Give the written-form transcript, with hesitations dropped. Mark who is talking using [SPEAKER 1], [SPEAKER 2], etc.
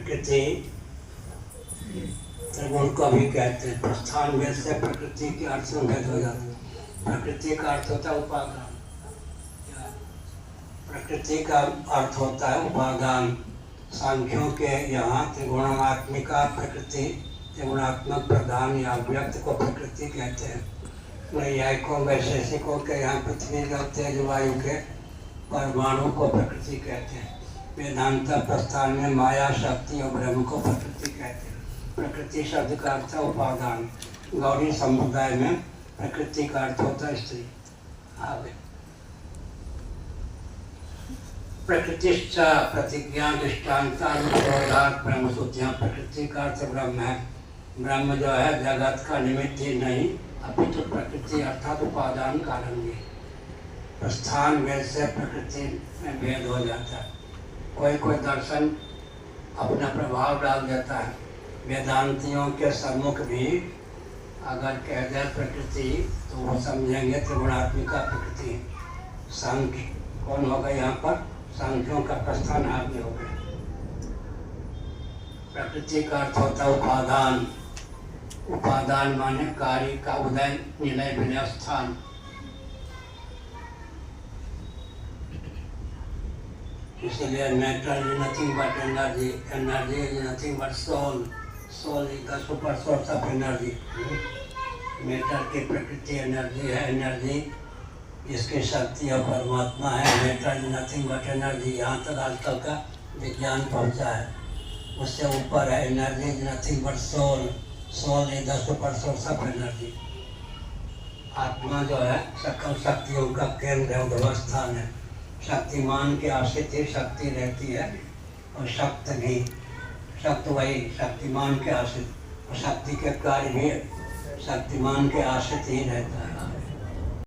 [SPEAKER 1] प्रकृति त्रिगुण को भी कहते हैं। प्रस्थान भेद से प्रकृति के अर्थ में भेद हो जाता है। प्रकृति का अर्थ होता है उपादान, प्रकृति का अर्थ होता है उपादान। सांख्यों के यहाँ त्रिगुणात्मिका प्रकृति, त्रिगुणात्मक प्रधान या व्यक्त को प्रकृति कहते हैं। नैयायिकों वैशेषिकों के यहाँ पृथ्वी का तेज वायु के परमाणु को प्रकृति कहते हैं। वेदांत प्रस्थान में माया शक्ति और ब्रह्म को प्रकृति कहते हैं। प्रकृति शब्द का अर्थ है उपादान। गौड़ी संप्रदाय में प्रकृति का अर्थ होता है स्त्री। आगे प्रकृतिश्च प्रतिज्ञा दृष्टान्तानुरोधात् ब्रह्म सूत्या। प्रकृति का अर्थ ब्रह्म है। ब्रह्म जो है जगत का निमित्त ही नहीं अपितु प्रकृति अर्थात उपादान कारण भी। प्रस्थान भेद से प्रकृति में भेद हो जाता है। कोई कोई दर्शन अपना प्रभाव डाल देता है। वेदांतियों के सम्मुख भी अगर कह दे प्रकृति तो वो समझेंगे त्रिगुणात्मिका प्रकृति। सांख्य कौन होगा यहाँ पर? सांख्यों का प्रस्थान आगे हो गया। प्रकृति का अर्थ होता है उपादान। उपादान माने कार्य का उदय, निलय, विलय स्थान। इसीलिए matter is nothing but energy, energy is nothing but soul, soul is the super source of energy. Matter की प्रकृति एनर्जी है, एनर्जी इसकी शक्ति और परमात्मा है। Matter is nothing but energy. यहाँ तक आजकल का विज्ञान पहुँचा है। उससे ऊपर है energy is nothing but soul, soul is the super source of energy. आत्मा जो है सकल शक्तियों का केंद्र है, उद्भव स्थान है। शक्तिमान के आश्रित ही शक्ति रहती है और शक्त भी, शक्त वही शक्तिमान के आश्रित, और शक्ति के कार्य भी शक्तिमान के आश्रित ही रहता है।